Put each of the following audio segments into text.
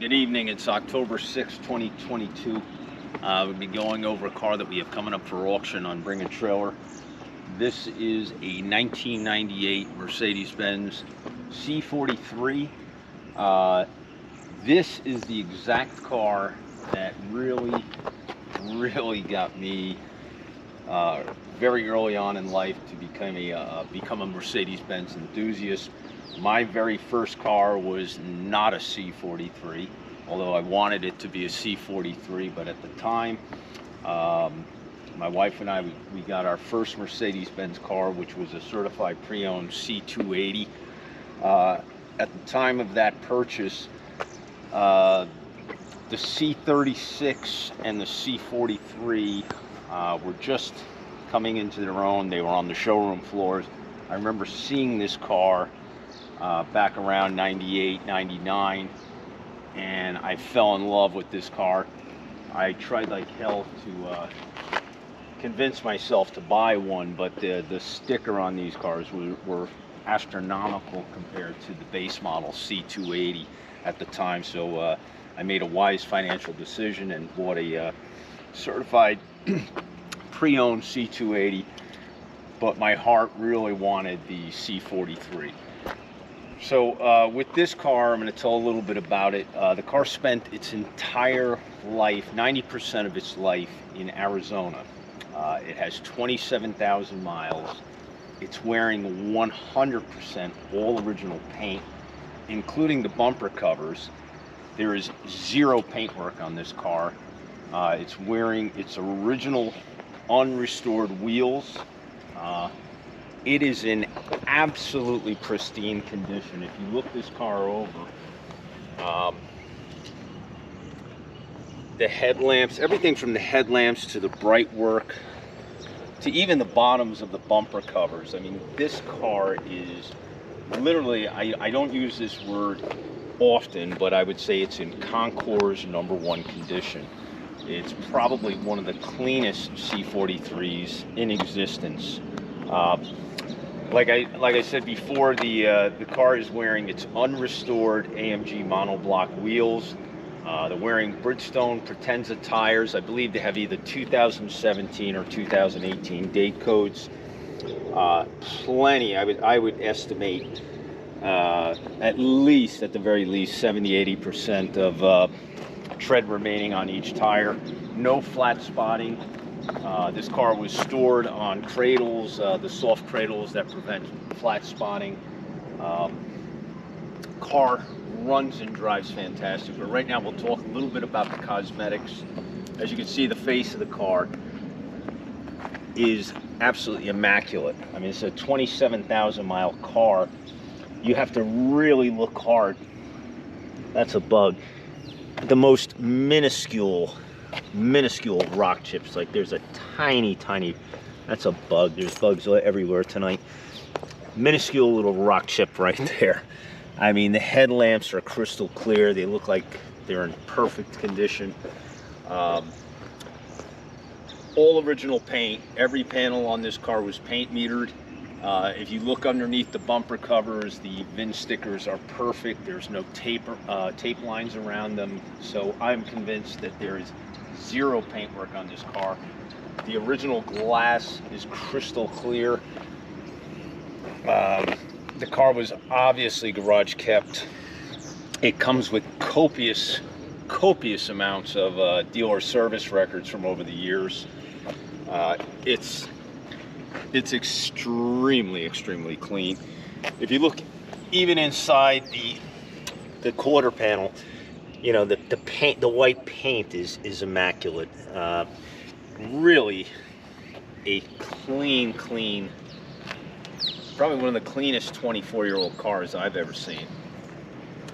Good evening. It's October 6, 2022. We'll be going over a car that we have coming up for auction on Bring a Trailer. This is a 1998 Mercedes-Benz C43. This is the exact car that really got me very early on in life to become a Mercedes-Benz enthusiast. My very first car was not a C43, although I wanted it to be a C43, but at the time, my wife and I, we got our first Mercedes-Benz car, which was a certified pre-owned C280. At the time of that purchase, the C36 and the C43 were just coming into their own. They were on the showroom floors. I remember seeing this car back around 98, 99, and I fell in love with this car. I tried like hell to convince myself to buy one, but the sticker on these cars were astronomical compared to the base model C280 at the time. So I made a wise financial decision and bought a certified pre-owned C280, but my heart really wanted the C43. So with this car, I'm going to tell a little bit about it. The car spent its entire life, 90% of its life, in Arizona. It has 27,000 miles. It's wearing 100% all original paint, including the bumper covers. There is zero paintwork on this car. It's wearing its original unrestored wheels. It is in absolutely pristine condition. If you look this car over, the headlamps, everything from the headlamps to the bright work to even the bottoms of the bumper covers. I mean, this car is literally, I don't use this word often, but I would say it's in Concours #1 condition. It's probably one of the cleanest C43s in existence. Like I said before, the car is wearing its unrestored AMG monoblock wheels. They're wearing Bridgestone Potenza tires. I believe they have either 2017 or 2018 date codes. Plenty. I would estimate at least, at the very least, 70–80% of tread remaining on each tire. No flat spotting. This car was stored on cradles, the soft cradles that prevent flat spotting. Car runs and drives fantastic, but right now we'll talk a little bit about the cosmetics. As you can see, the face of the car is absolutely immaculate. I mean, it's a 27,000 mile car. You have to really look hard. That's a bug. The most minuscule rock chips. Like, there's a tiny, that's a bug. There's bugs everywhere tonight. Minuscule little rock chip right there. I mean, the headlamps are crystal clear. They look like they're in perfect condition. All original paint. Every panel on this car was paint metered. If you look underneath the bumper covers, the VIN stickers are perfect. There's no tape lines around them. So I'm convinced that there is zero paintwork on this car. The original glass is crystal clear. The car was obviously garage kept. It comes with copious amounts of dealer service records from over the years. It's extremely clean. If you look even inside the quarter panel, you know, the paint, the white paint is immaculate. Really a clean, probably one of the cleanest 24-year-old cars I've ever seen.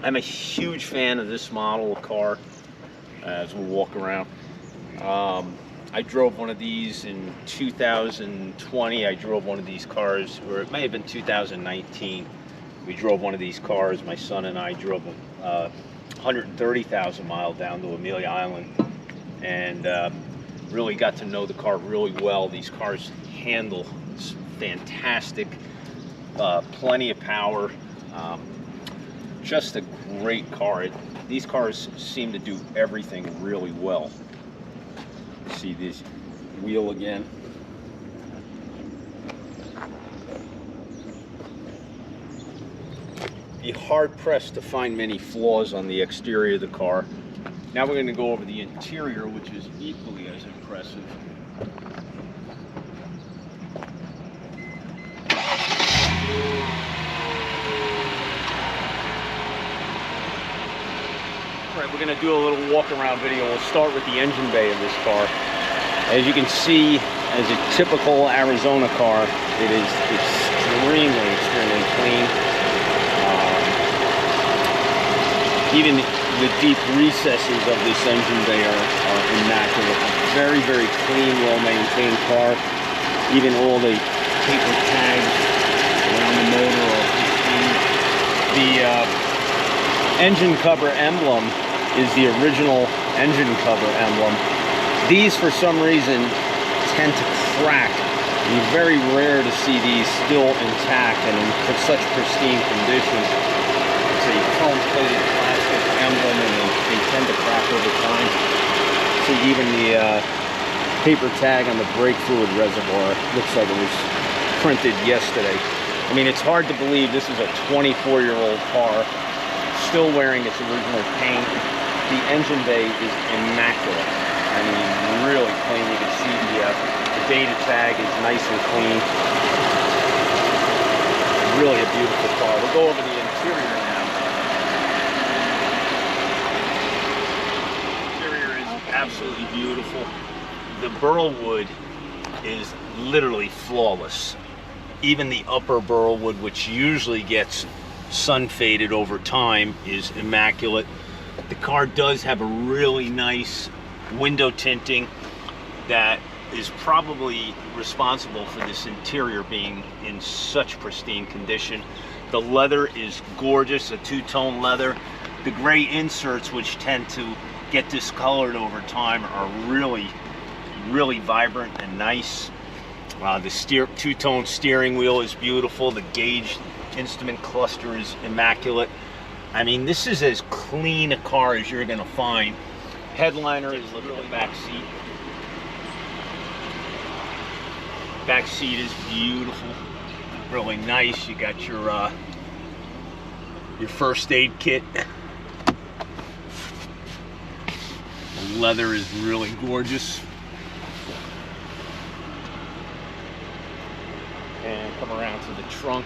I'm a huge fan of this model of car as we walk around. I drove one of these in 2020. I drove one of these cars, or it may have been 2019. We drove one of these cars. My son and I drove 130,000 miles down to Amelia Island, and really got to know the car really well. These cars handle fantastic, plenty of power. Just a great car. These cars seem to do everything really well. See this wheel again. Be hard pressed to find many flaws on the exterior of the car. Now we're going to go over the interior, which is equally as impressive. Alright, we're going to do a little walk around video. We'll start with the engine bay of this car. As you can see, as a typical Arizona car, it is extremely clean. Even the deep recesses of this engine bay are immaculate. Very clean, well-maintained car. Even all the paper tags around the motor are pristine. The engine cover emblem is the original engine cover emblem. These, for some reason, tend to crack. It's very rare to see these still intact and in such pristine condition. It's a chrome-plated plastic emblem, and they tend to crack over time. See, even the paper tag on the brake fluid reservoir looks like it was printed yesterday. I mean, it's hard to believe this is a 24-year-old car still wearing its original paint. The engine bay is immaculate. I mean, really clean. You can see the data tag is nice and clean. Really a beautiful car. We'll go over the interior now. The interior is absolutely beautiful. The burl wood is literally flawless. Even the upper burl wood, which usually gets sun faded over time, is immaculate. The car does have a really nice window tinting that is probably responsible for this interior being in such pristine condition. The leather is gorgeous, a two-tone leather. The gray inserts, which tend to get discolored over time, are really vibrant and nice. The two-tone steering wheel is beautiful. The gauge instrument cluster is immaculate. I mean, this is as clean a car as you're going to find. Headliner is literally the back seat. Back seat is beautiful, really nice. You got your first aid kit. The leather is really gorgeous. And come around to the trunk.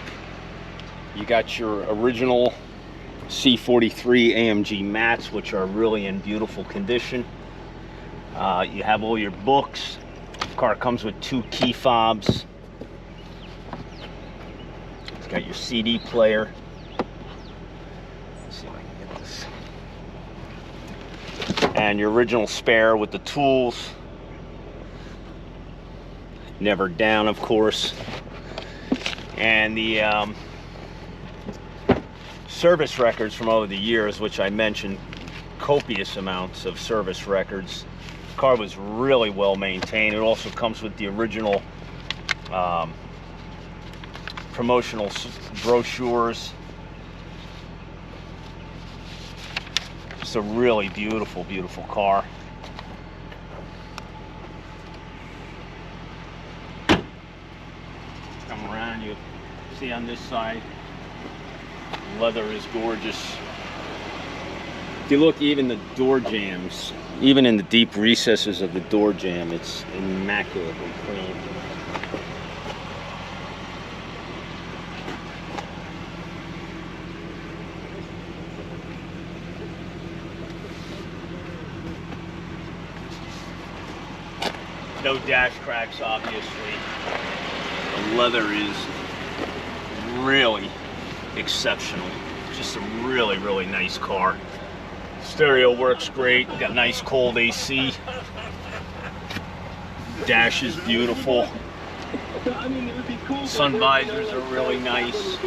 You got your original C43 AMG mats, which are really in beautiful condition. You have all your books. The car comes with 2 key fobs. It's got your CD player. Let's see if I can get this. And your original spare with the tools. Never down, of course. And the service records from over the years, which I mentioned, copious amounts of service records. The car was really well maintained. It also comes with the original promotional brochures. It's a really beautiful car. Come around, you see on this side, leather is gorgeous. If you look, even the door jambs, even in the deep recesses of the door jamb, it's immaculately clean. No dash cracks, obviously. The leather is really exceptional. Just a really nice car. Stereo works great. Got nice cold AC. Dash is beautiful. Sun visors are really nice.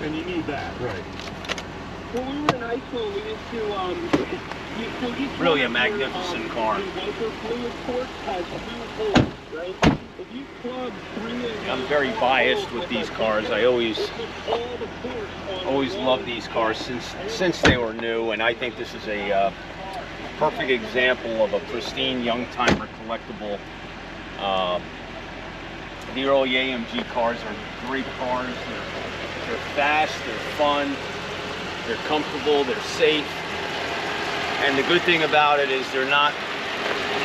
And you need that. Right. When we were in high school, we used to, Really a magnificent car. Your wiper fluid port has 2 holes, right? If you plug 3 of I'm very biased with these cars. I always all loved these cars since they were new, and I think this is a perfect example of a pristine young timer collectible. The early AMG cars are great cars. They're fast, they're fun, they're comfortable, they're safe. And the good thing about it is they're not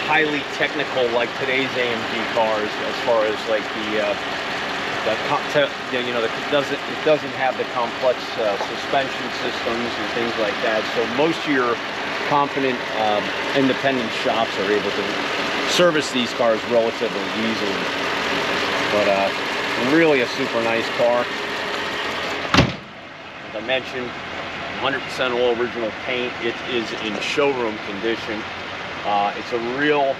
highly technical like today's AMG cars, as far as like it doesn't have the complex suspension systems and things like that. So most of your confident independent shops are able to service these cars relatively easily. But really a super nice car. As I mentioned, 100% all original paint. It is in showroom condition. It's a real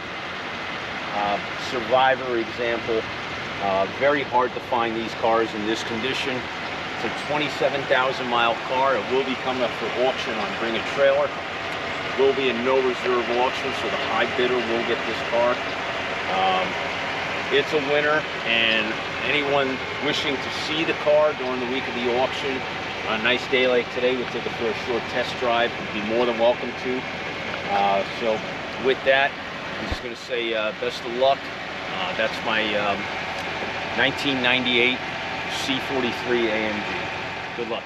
survivor example. Very hard to find these cars in this condition. It's a 27,000 mile car. It will be coming up for auction on Bring a Trailer. It will be a no reserve auction, so the high bidder will get this car. It's a winner, and anyone wishing to see the car during the week of the auction, on a nice day like today, we'll take it for a short test drive. You'd be more than welcome to. So with that, I'm just going to say best of luck. That's my 1998 C43 AMG. Good luck.